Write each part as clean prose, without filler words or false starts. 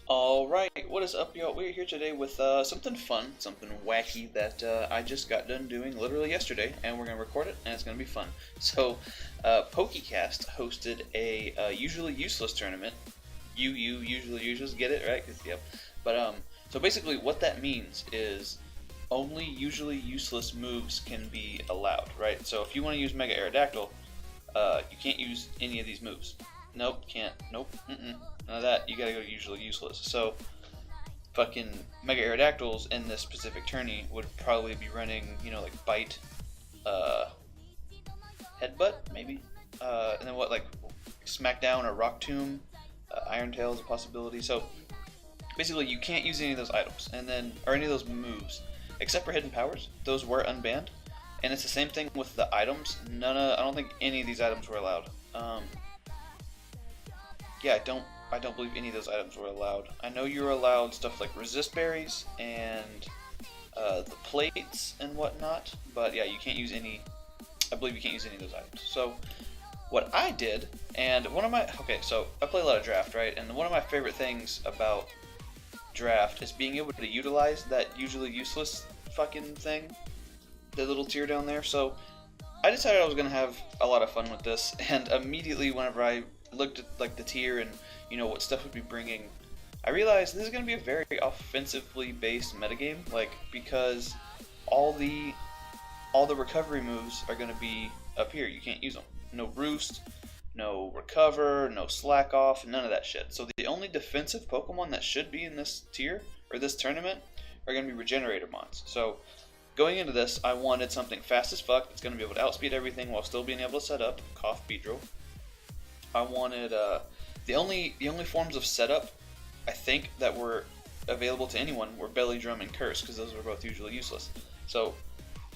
Alright, what is up, y'all? We're here today with something fun, something wacky that I just got done doing literally yesterday, and we're going to record it, and it's going to be fun. So, PokeCast hosted a usually useless tournament. Usually useless, get it, right? Yep. But, so basically what that means is only usually useless moves can be allowed, right? So if you want to use Mega Aerodactyl, you can't use any of these moves. Nope, can't. Nope, none of that. You gotta go usually useless. So, fucking Mega Aerodactyls in this specific tourney would probably be running, you know, like Bite, Headbutt, maybe? And then what, like Smackdown or Rock Tomb? Iron Tail is a possibility. So, basically, you can't use any of those items, and then, or any of those moves, except for Hidden Powers. Those were unbanned. And it's the same thing with the items. I don't think any of these items were allowed. Yeah, I don't believe any of those items were allowed. I know you were allowed stuff like resist berries and the plates and whatnot, but yeah, you can't use any. I believe you can't use any of those items. So what I did, and so I play a lot of draft, right? And one of my favorite things about draft is being able to utilize that usually useless fucking thing, the little tier down there. So I decided I was gonna have a lot of fun with this, and immediately whenever I looked at like the tier and you know what stuff would be bringing, I realized this is going to be a very offensively based metagame, like because all the recovery moves are going to be up here. You can't use them. No roost, no recover, no slack off, none of that shit. So the only defensive Pokemon that should be in this tier or this tournament are going to be regenerator mons. So going into this, I wanted something fast as fuck that's going to be able to outspeed everything while still being able to set up. Cough Beedrill. I wanted the only forms of setup I think that were available to anyone were Belly Drum and Curse, because those were both usually useless. So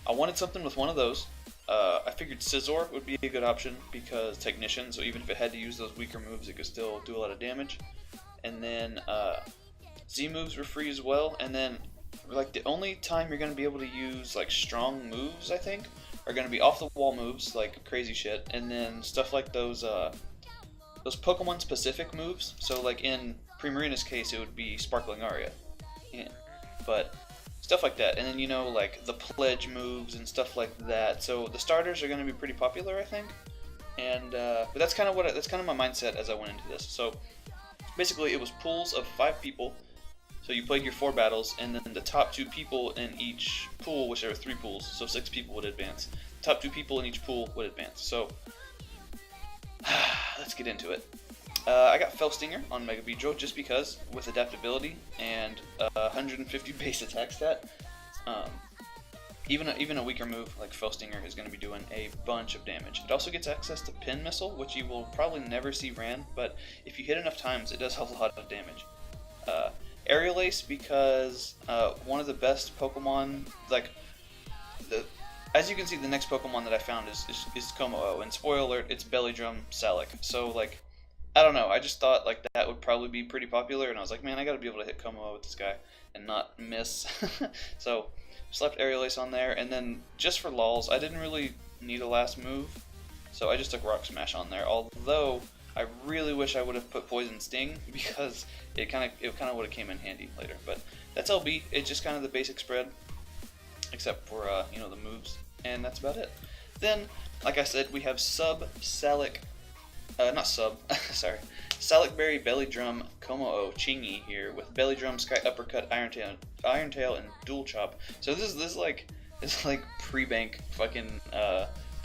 I wanted something with one of those. I figured Scizor would be a good option because Technician, so even if it had to use those weaker moves, it could still do a lot of damage. And then Z moves were free as well. And then like the only time you're going to be able to use like strong moves, I think, are going to be off the wall moves like crazy shit, and then stuff like those Pokemon specific moves. So like in Primarina's case it would be Sparkling Aria. Yeah. But stuff like that. And then you know like the pledge moves and stuff like that. So the starters are going to be pretty popular, I think. And but that's kind of my mindset as I went into this. So basically it was pools of 5 people. So you played your 4 battles, and then the top 2 people in each pool, which there were 3 pools, so 6 people would advance. The top 2 people in each pool would advance. So let's get into it. I got Felstinger on Mega Beedrill just because, with adaptability and 150 base attack stat, even a weaker move like Felstinger is going to be doing a bunch of damage. It also gets access to Pin Missile, which you will probably never see ran, but if you hit enough times, it does a lot of damage. Aerial Ace because one of the best Pokemon, like as you can see, the next Pokemon that I found is Kommo-o, and spoiler alert, it's Belly Drum Salac. So like, I don't know, I just thought like that would probably be pretty popular, and I was like, man, I gotta be able to hit Kommo-o with this guy and not miss. So slapped Aerial Ace on there, and then just for lols, I didn't really need a last move, so I just took Rock Smash on there. Although I really wish I would have put Poison Sting because it kind of would have came in handy later. But that's LB. It's just kind of the basic spread, except for you know, the moves, and that's about it. Then, like I said, we have Salac Berry, Belly Drum, Kommo-o, Chingy here with Belly Drum, Sky Uppercut, Iron Tail, and Dual Chop. So this is like pre-bank fucking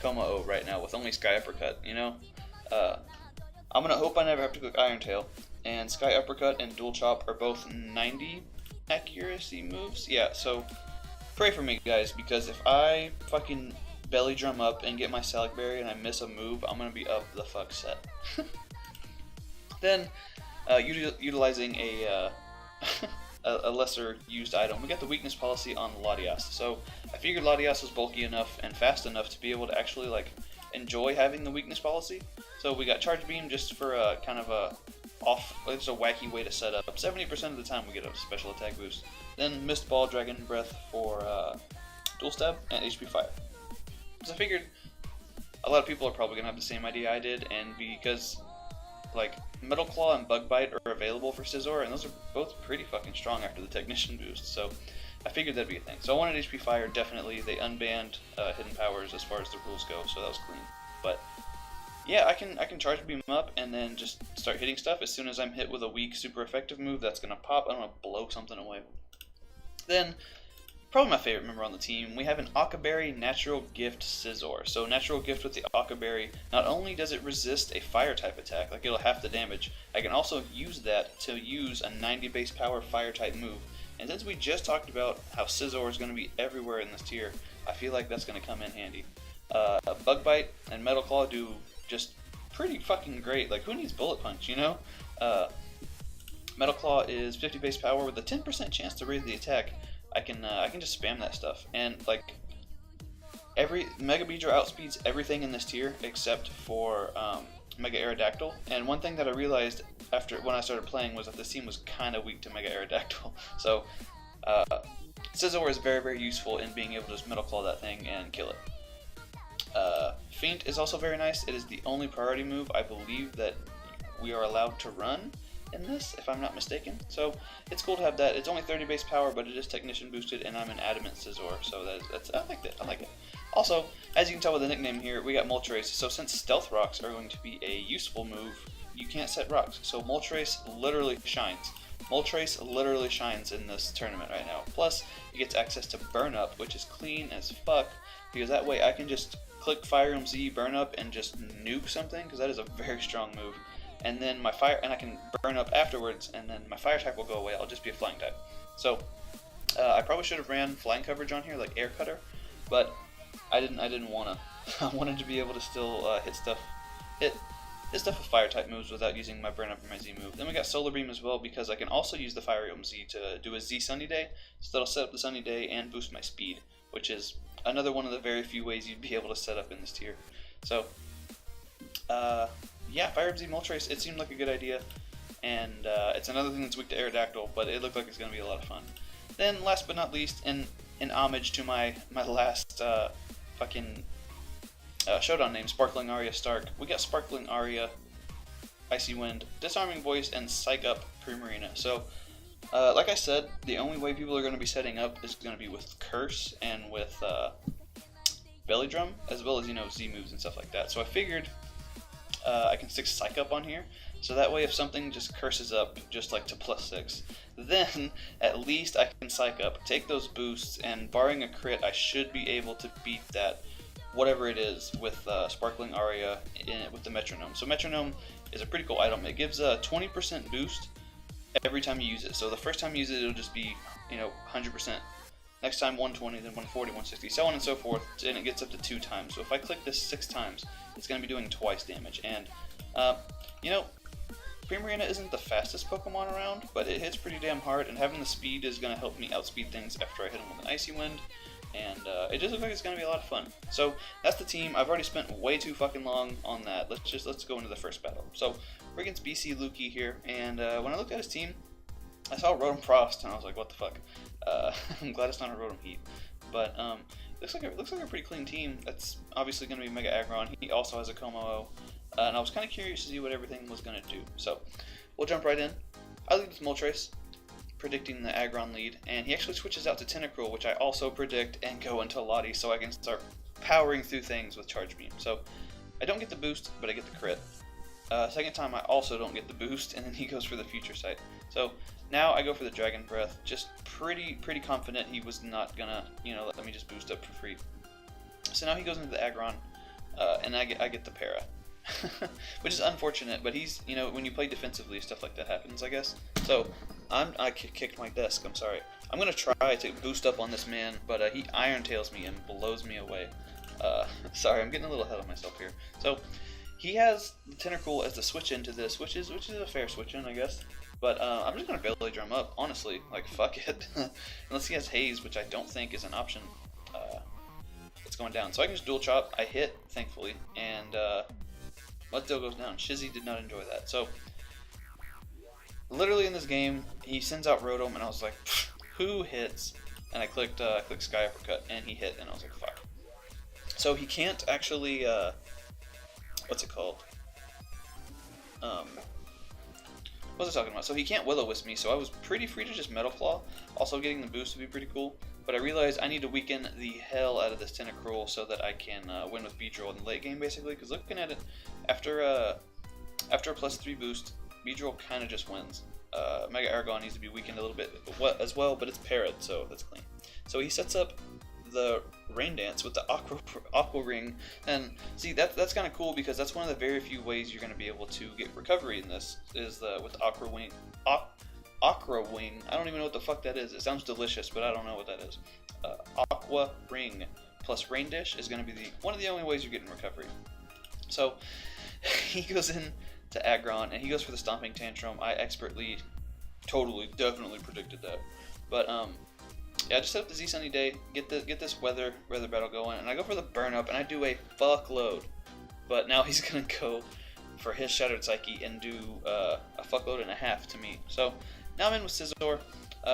Kommo-o right now with only Sky Uppercut. You know, I'm gonna hope I never have to click Iron Tail. And Sky Uppercut and Dual Chop are both 90 accuracy moves. Yeah, so pray for me, guys, because if I fucking Belly Drum up and get my Salac Berry and I miss a move, I'm gonna be up the fuck set. Then, utilizing a lesser used item, we got the weakness policy on Latias. So I figured Latias was bulky enough and fast enough to be able to actually like enjoy having the weakness policy. So we got Charge Beam just for kind of a it's a wacky way to set up. 70% of the time we get a special attack boost. Then Mist Ball, Dragon Breath for Dual Stab, and HP Fire. So I figured a lot of people are probably going to have the same idea I did, and because like Metal Claw and Bug Bite are available for Scizor, and those are both pretty fucking strong after the Technician boost, so I figured that'd be a thing. So I wanted HP Fire, definitely. They unbanned Hidden Powers as far as the rules go, so that was clean. But yeah, I can Charge Beam up and then just start hitting stuff. As soon as I'm hit with a weak, super effective move, that's going to pop. I'm going to blow something away. Then, probably my favorite member on the team, we have an Occaberry Natural Gift Scizor. So Natural Gift with the Occaberry, not only does it resist a fire type attack, like it'll half the damage, I can also use that to use a 90 base power fire type move. And since we just talked about how Scizor is going to be everywhere in this tier, I feel like that's going to come in handy. Bug Bite and Metal Claw do just pretty fucking great. Like, who needs Bullet Punch, you know? Metal Claw is 50 base power with a 10% chance to raise the attack. I can just spam that stuff, and like every Mega Beedrill outspeeds everything in this tier except for Mega Aerodactyl. And one thing that I realized when I started playing was that this team was kind of weak to Mega Aerodactyl. So Scizor is very, very useful in being able to just Metal Claw that thing and kill it. Feint is also very nice. It is the only priority move I believe that we are allowed to run in this, if I'm not mistaken. So it's cool to have that. It's only 30 base power, but it is Technician boosted, and I'm an Adamant Scizor, so I like that. I like it. Also, as you can tell with the nickname here, we got Moltres. So since Stealth Rocks are going to be a useful move, you can't set rocks. So Moltres literally shines. Moltres literally shines in this tournament right now. Plus, it gets access to Burn Up, which is clean as fuck, because that way I can just click Fire Emblem Z, Burn Up, and just nuke something, because that is a very strong move. And then I can Burn Up afterwards, and then my fire type will go away. I'll just be a flying type. So I probably should have ran flying coverage on here, like Air Cutter, but I didn't wanna. I wanted to be able to still hit stuff with fire type moves without using my Burn Up or my Z move. Then we got Solar Beam as well, because I can also use the Fire Emblem Z to do a Z Sunny Day, so that'll set up the Sunny Day and boost my speed, which is another one of the very few ways you'd be able to set up in this tier. So yeah, Fire Emblem Z Moltres, it seemed like a good idea, and it's another thing that's weak to Aerodactyl, but it looked like it's going to be a lot of fun. Then, last but not least, in homage to my last fucking showdown name, Sparkling Aria Stark, we got Sparkling Aria, Icy Wind, Disarming Voice, and Psych Up Primarina. So, like I said, the only way people are going to be setting up is going to be with Curse and with Belly Drum, as well as, you know, Z moves and stuff like that. So I figured I can stick Psych Up on here, so that way if something just curses up just like to +6, then at least I can Psych Up, take those boosts, and barring a crit, I should be able to beat that, whatever it is, with Sparkling Aria with the Metronome. So Metronome is a pretty cool item. It gives a 20% boost every time you use it. So the first time you use it, it'll just be, you know, 100%. Next time 120, then 140, 160, so on and so forth, and it gets up to 2 times. So if I click this 6 times, it's going to be doing twice damage. And, you know, Primarina isn't the fastest Pokemon around, but it hits pretty damn hard, and having the speed is going to help me outspeed things after I hit them with an Icy Wind. And it just looks like it's going to be a lot of fun. So that's the team. I've already spent way too fucking long on that. Let's go into the first battle. So we're against BC Lukey here, and when I looked at his team, I saw Rotom Frost, and I was like, what the fuck? I'm glad it's not a Rotom Heat. But looks like a pretty clean team. That's obviously going to be Mega Aggron. He also has a Kommo-o. And I was kind of curious to see what everything was going to do. So we'll jump right in. I lead with Moltres, predicting the Aggron lead. And he actually switches out to Tentacruel, which I also predict, and go into Lottie so I can start powering through things with Charge Beam. So I don't get the boost, but I get the crit. Second time I also don't get the boost, and then he goes for the Future Sight. So now I go for the Dragon Breath, just pretty confident he was not gonna, you know, let me just boost up for free. So now he goes into the Aggron, and I get the Para. Which is unfortunate, but he's, you know, when you play defensively, stuff like that happens, I guess. So I kicked my desk, I'm sorry. I'm gonna try to boost up on this man, but he Iron Tails me and blows me away. Sorry, I'm getting a little ahead of myself here. So he has the Tentacruel as the switch into this, which is a fair switch in, I guess. But I'm just gonna Belly Drum up, honestly. Like, fuck it. Unless he has Haze, which I don't think is an option. It's going down, so I can just Dual Chop. I hit, thankfully, and Mudtail goes down. Shizzy did not enjoy that. So literally in this game, he sends out Rotom, and I was like, who hits? And I clicked Sky Uppercut, and he hit, and I was like, fuck. So he can't actually, what's it called? What was I talking about? So he can't Will-O-Wisp me, so I was pretty free to just Metal Claw. Also getting the boost would be pretty cool. But I realized I need to weaken the hell out of this Tentacruel so that I can win with Beedrill in the late game, basically. Because looking at it, after a +3 boost, Beedrill kind of just wins. Mega Aragon needs to be weakened a little bit as well, but it's parried, so that's clean. So he sets up the Rain Dance with the Aqua Ring, and see that's kind of cool because that's one of the very few ways you're going to be able to get recovery in this is with the Aqua Wing. Aqua Wing. I don't even know what the fuck that is. It sounds delicious, but I don't know what that is. Aqua Ring plus Rain Dish is going to be one of the only ways you're getting recovery. So he goes in to Aggron and he goes for the Stomping Tantrum. I expertly, definitely predicted that, but yeah, I just set up the Z Sunny Day, get this weather battle going, and I go for the burn up, and I do a fuckload. But now he's gonna go for his Shattered Psyche and do a fuckload and a half to me. So now I'm in with Scizor.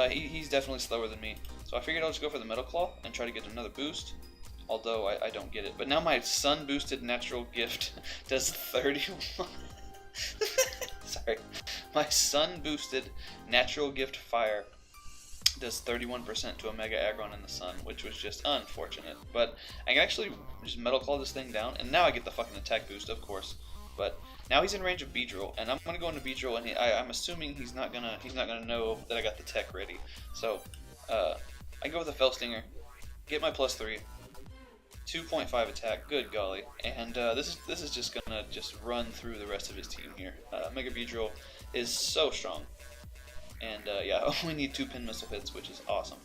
He's definitely slower than me, so I figured I'll just go for the Metal Claw and try to get another boost. Although I don't get it. But now my Sun boosted Natural Gift does 31. Sorry, my Sun boosted Natural Gift Fire does 31% to a Mega Aggron in the Sun, which was just unfortunate. But I can actually just Metal Claw this thing down, and now I get the fucking attack boost, of course. But now he's in range of Beedrill, and I'm gonna go into Beedrill, and I'm assuming he's not gonna know that I got the tech ready. So I go with a Fell Stinger, get my +3, 2.5 attack. Good golly, and this is just gonna run through the rest of his team here. Mega Beedrill is so strong. And yeah, I only need 2 pin missile hits, which is awesome.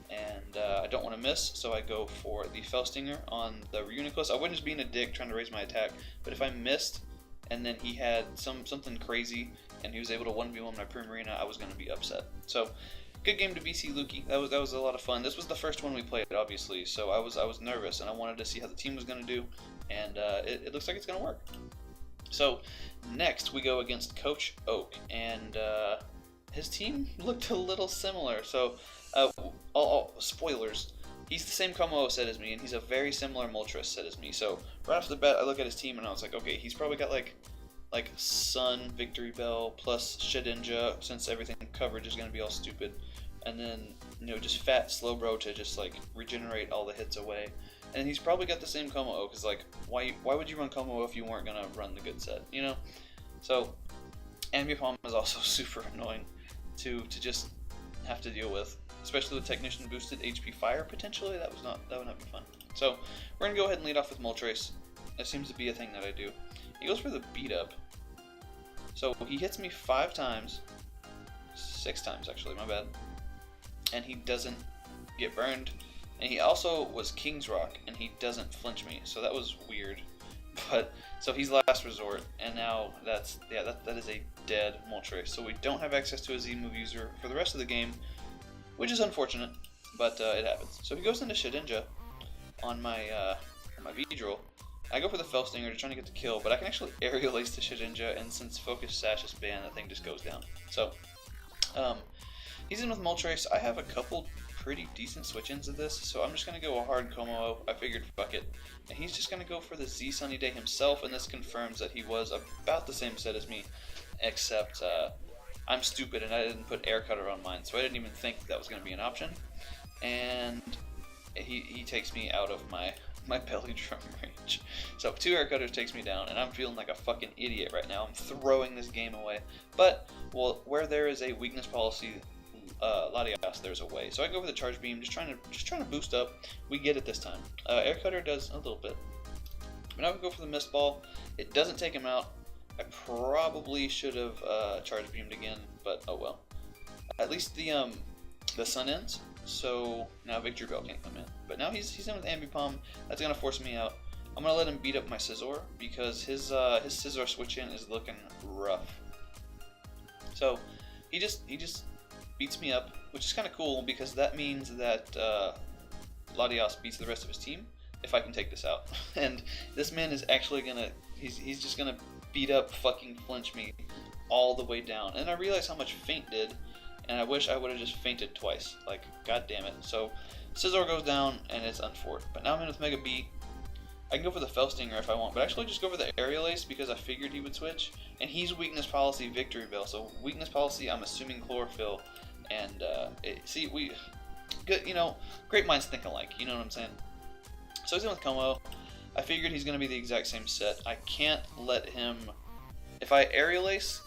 And I don't want to miss, so I go for the Fell Stinger on the Reuniclus. I wasn't just being a dick trying to raise my attack, but if I missed and then he had something crazy and he was able to 1v1 my Primarina, I was going to be upset. So good game to BC Lukey. That was a lot of fun. This was the first one we played, obviously, so I was nervous and I wanted to see how the team was going to do, and it looks like it's going to work. So next we go against Coach Oak, and his team looked a little similar, so spoilers, he's the same Kommo-o set as me, and he's a very similar Moltres set as me, so right off the bat, I look at his team, and I was like, okay, he's probably got like Sun, Victory Bell, plus Shedinja, since everything coverage is going to be all stupid, and then, you know, just fat Slowbro to just, like, regenerate all the hits away, and he's probably got the same Kommo-o, because, like, why would you run Kommo-o if you weren't going to run the good set, you know? So, Ambipom is also super annoying to just have to deal with, especially with Technician boosted HP Fire potentially. That would not be fun. So we're gonna go ahead and lead off with Moltres. That seems to be a thing that I do. He goes for the beat up. So he hits me 5 times, 6 times actually, my bad. And he doesn't get burned. And he also was King's Rock, and he doesn't flinch me, so that was weird. But so he's last resort, and now that is a dead Moltres. So we don't have access to a Z-move user for the rest of the game, which is unfortunate, but it happens. So he goes into Shedinja on my Beedrill. I go for the Fell Stinger to try to get the kill, but I can actually Aerial Ace to Shedinja, and since Focus Sash is banned, that thing just goes down. So he's in with Moltres. I have a couple pretty decent switch-ins of this, so I'm just going to go a hard Kommo-o. I figured fuck it. And he's just going to go for the Z Sunny Day himself, and this confirms that he was about the same set as me, except I'm stupid and I didn't put Air Cutter on mine, so I didn't even think that was going to be an option. And he takes me out of my belly drum range. So 2 Air Cutters takes me down, and I'm feeling like a fucking idiot right now. I'm throwing this game away. But, well, where there is a weakness policy, Latias, there's a way. So I go for the Charge Beam, just trying to boost up. We get it this time. Air Cutter does a little bit. But now we go for the Mist Ball. It doesn't take him out. I probably should have Charge Beamed again, but oh well. At least the Sun ends, so now Victory Bell can't come in. But now he's in with Ambipom. That's gonna force me out. I'm gonna let him beat up my Scizor because his Scizor switch in is looking rough. So he just beats me up, which is kind of cool because that means that Latias beats the rest of his team if I can take this out. And this man is actually gonna he's just gonna beat up fucking flinch me all the way down. And I realized how much feint did, and I wish I would have just feinted twice. Like, god damn it. So Scizor goes down, and it's unforced. But now I'm in with Mega B. I can go for the Fell Stinger if I want, but actually just go for the Aerial Ace because I figured he would switch. And he's Weakness Policy Victory Bell. So Weakness Policy, I'm assuming Chlorophyll. And see, we good, you know, great minds think alike. You know what I'm saying? So he's in with Kommo-o. I figured he's going to be the exact same set. I can't let him. If I Aerial Ace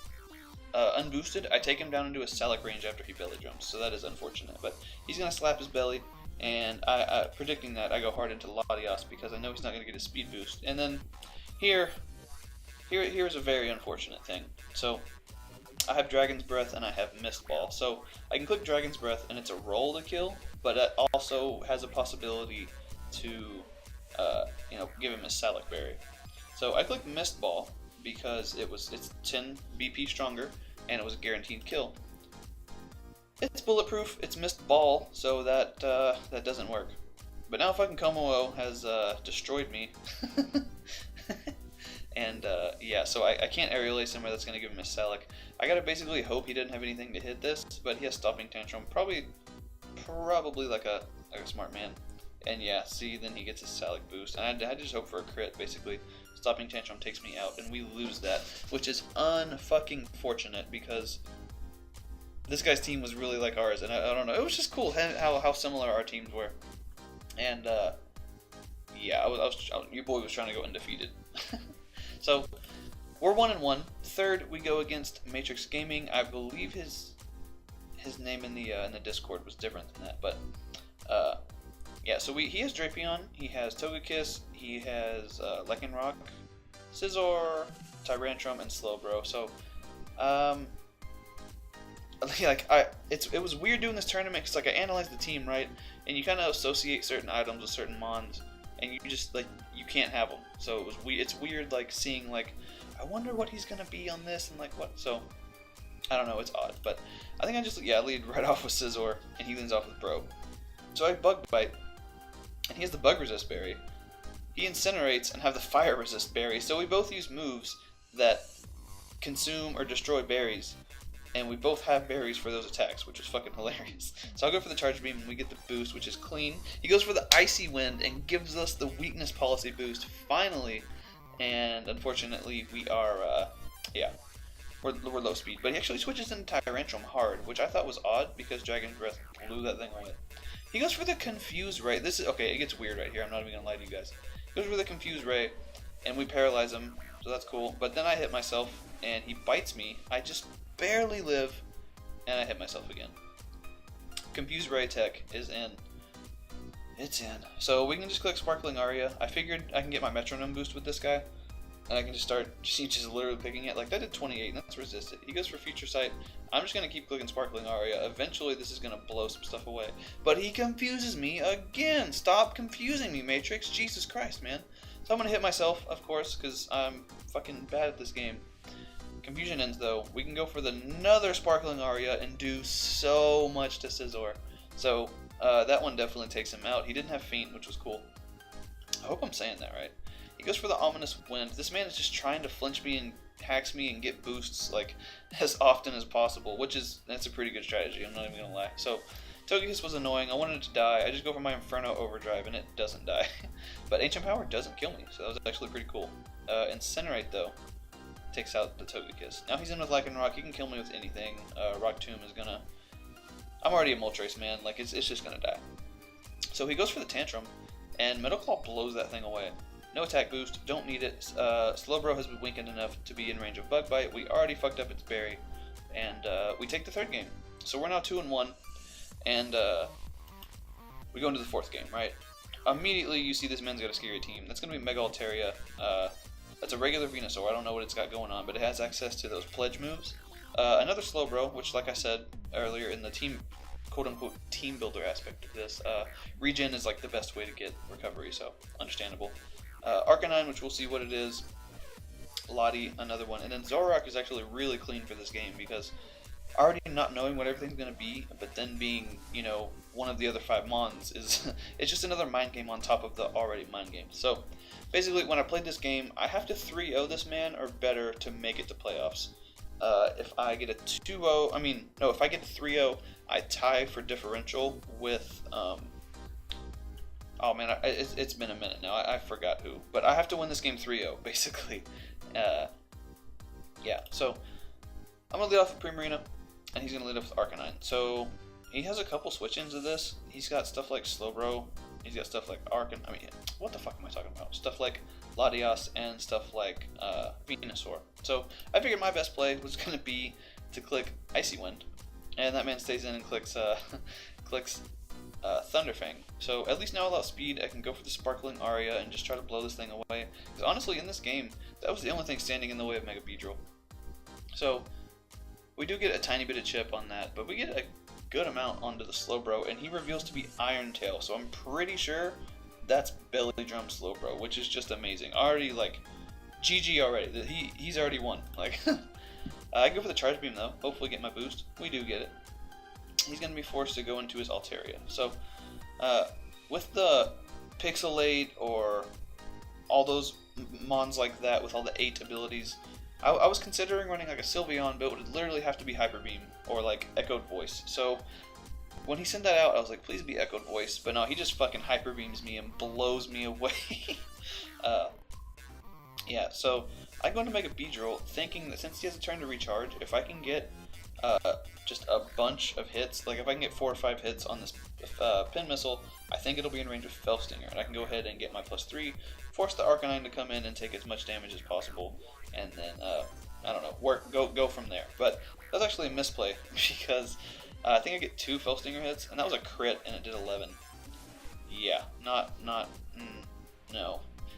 unboosted, I take him down into a Salac range after he belly jumps. So that is unfortunate. But he's going to slap his belly. And predicting that, I go hard into Latios because I know he's not going to get a speed boost. And then here's a very unfortunate thing. So I have Dragon's Breath and I have Mist Ball. So I can click Dragon's Breath and it's a roll to kill, but it also has a possibility to you know, give him a Salac Berry. So I clicked Mist Ball because it's 10 BP stronger and it was a guaranteed kill. It's bulletproof, it's Mist Ball, so that doesn't work. But now fucking Kommo-o has destroyed me. And yeah, so I can't Aerial Ace somewhere that's going to give him a Salac. I gotta basically hope he didn't have anything to hit this, but he has Stopping Tantrum, probably like a smart man. And yeah, see, then he gets his Salac boost, and I just hope for a crit, basically. Stopping Tantrum takes me out, and we lose that, which is unfucking fortunate, because this guy's team was really like ours, and I don't know, it was just cool how similar our teams were. And yeah, your boy was trying to go undefeated. So we're 1-1. Third, we go against Matrix Gaming. I believe his name in the Discord was different than that, but yeah. So he has Drapion, he has Togekiss, he has Lycanroc, Scizor, Tyrantrum, and Slowbro. So like it was weird doing this tournament because like I analyzed the team, right, and you kind of associate certain items with certain mons, and you just like you can't have them. So it's weird like seeing like I wonder what he's gonna be on this and like what. So I don't know, it's odd, but I think I just lead right off with Scizor and he leads off with Bro. So I Bug Bite, and he has the Bug Resist Berry. He Incinerates and have the Fire Resist Berry. So we both use moves that consume or destroy berries. And we both have berries for those attacks, which is fucking hilarious. So I'll go for the Charge Beam, and we get the boost, which is clean. He goes for the Icy Wind and gives us the Weakness Policy boost, finally. And unfortunately, we are, yeah, we're low speed. But he actually switches into Tyrantrum hard, which I thought was odd, because Dragon's Breath blew that thing away. He goes for the Confuse Ray. This is, okay, it gets weird right here. I'm not even going to lie to you guys. He goes for the Confuse Ray, and we paralyze him, so that's cool. But then I hit myself, and he bites me. I just barely live, and I hit myself again. Confuse Ray Tech is in. It's in. So we can just click Sparkling Aria. I figured I can get my Metronome boost with this guy, and I can just start just literally picking it. Like that did 28, and that's resisted. He goes for Future Sight. I'm just gonna keep clicking Sparkling Aria. Eventually, this is gonna blow some stuff away. But he confuses me again. Stop confusing me, Matrix. Jesus Christ, man. So I'm gonna hit myself, of course, because I'm fucking bad at this game. Confusion ends though. We can go for another Sparkling Aria and do so much to Scizor. So that one definitely takes him out. He didn't have Feint, which was cool. I hope I'm saying that right. He goes for the Ominous Wind. This man is just trying to flinch me and hacks me and get boosts like as often as possible, that's a pretty good strategy. I'm not even gonna lie. So Togekiss was annoying. I wanted it to die. I just go for my Inferno Overdrive and it doesn't die. But Ancient Power doesn't kill me, so that was actually pretty cool. Incinerate though takes out the Togekiss. Now he's in with Lycanroc. He can kill me with anything. Rock Tomb is gonna. I'm already a Moltres man. Like it's just gonna die. So he goes for the Tantrum, and Metal Claw blows that thing away. No attack boost. Don't need it. Slowbro has been weakened enough to be in range of Bug Bite. We already fucked up its berry, and we take the third game. So we're now 2-1, and we go into the fourth game. Right. Immediately you see this man's got a scary team. That's gonna be Mega Altaria. That's a regular Venusaur. I don't know what it's got going on, but it has access to those pledge moves. Another Slowbro, which, like I said earlier, in the team, quote-unquote, team builder aspect of this, regen is like the best way to get recovery, so understandable. Arcanine, which we'll see what it is. Lottie, another one. And then Zoroark is actually really clean for this game because already not knowing what everything's going to be, but then being, you know, one of the other 5 Mons is it's just another mind game on top of the already mind game. So basically when I played this game, I have to 3-0 this man or better to make it to playoffs. If I get a 2-0, I mean, no, if I get a 3-0, I tie for differential with, oh man, it's been a minute now, I forgot who, but I have to win this game 3-0, basically. Yeah, so I'm going to lead off with Primarina, and he's going to lead off with Arcanine. So he has a couple switch-ins of this. He's got stuff like Slowbro, he's got stuff like Arcanine, I mean, what the fuck am I talking about? Stuff like Latias and stuff like Venusaur. So I figured my best play was going to be to click Icy Wind, and that man stays in and clicks Thunderfang. So at least now without speed, I can go for the Sparkling Aria and just try to blow this thing away. Because honestly, in this game, that was the only thing standing in the way of Mega Beedrill. So we do get a tiny bit of chip on that, but we get a good amount onto the Slowbro, and he reveals to be Iron Tail. So I'm pretty sure that's Belly Drum Slowbro, which is just amazing. Already, like, GG already. He's already won. Like, I go for the Charge Beam though. Hopefully get my boost. We do get it. He's going to be forced to go into his Altaria. So, with the Pixelate or all those mons like that with all the 8 abilities, I was considering running like a Sylveon, but it would literally have to be Hyper Beam or like Echoed Voice. So when he sent that out, I was like, please be Echoed Voice. But no, he just fucking Hyper Beams me and blows me away. Yeah, so I'm going to make a Beedrill, thinking that since he has a turn to recharge, if I can get just a bunch of hits, like if I can get 4 or 5 hits on this Pin Missile, I think it'll be in range of Felstinger, and I can go ahead and get my +3, force the Arcanine to come in and take as much damage as possible, and then, I don't know, go from there. But that's actually a misplay, because I think I get 2 Felstinger hits, and that was a crit, and it did 11. Yeah, no.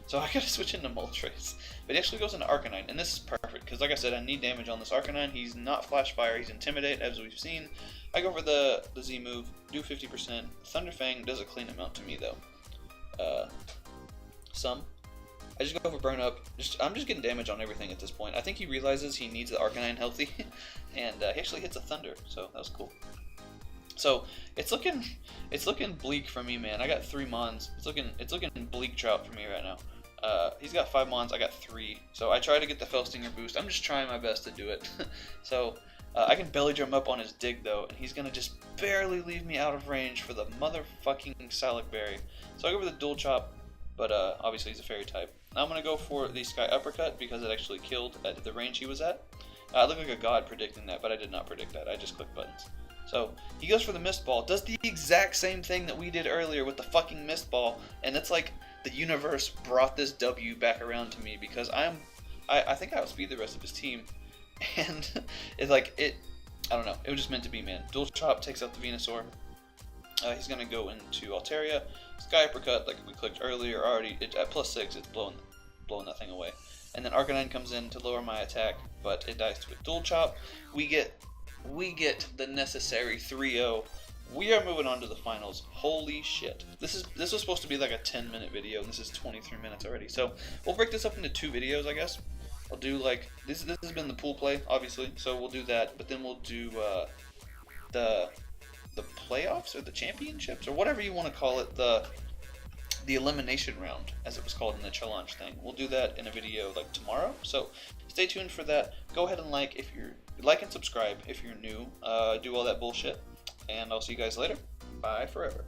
So I gotta switch into Moltres. But he actually goes into Arcanine, and this is perfect, because like I said, I need damage on this Arcanine. He's not Flash Fire, he's Intimidate, as we've seen. I go for the Z move, do 50%. Thunderfang does a clean amount to me, though. I just go for Burn Up. I'm just getting damage on everything at this point. I think he realizes he needs the Arcanine healthy, and he actually hits a Thunder, so that was cool. So it's looking bleak for me, man. I got 3 mons. It's looking bleak trout for me right now. He's got 5 mons, I got 3. So I try to get the Felstinger boost. I'm just trying my best to do it. So I can belly drum up on his dig though, and he's gonna just barely leave me out of range for the motherfucking Salac Berry. So I go for the Dual Chop, but obviously he's a Fairy type. Now I'm gonna go for the Sky Uppercut because it actually killed at the range he was at. I look like a god predicting that, but I did not predict that. I just clicked buttons. So he goes for the Mist Ball, does the exact same thing that we did earlier with the fucking Mist Ball, and it's like the universe brought this W back around to me because I think I outspeed the rest of his team, and it's like I don't know, it was just meant to be, man. Dual Chop takes out the Venusaur. He's gonna go into Altaria, Sky Uppercut like we clicked earlier. Already at +6, it's blowing that thing away, and then Arcanine comes in to lower my attack, but it dies to a Dual Chop. We get the necessary 3-0. We are moving on to the finals. Holy shit. This was supposed to be like a 10-minute video, and this is 23 minutes already. So we'll break this up into 2 videos, I guess. I'll do like this has been the pool play, obviously, so we'll do that, but then we'll do the playoffs or the championships or whatever you want to call it, the elimination round, as it was called in the challenge thing. We'll do that in a video like tomorrow, so stay tuned for that. Go ahead and like and subscribe if you're new. Do all that bullshit, and I'll see you guys later. Bye forever.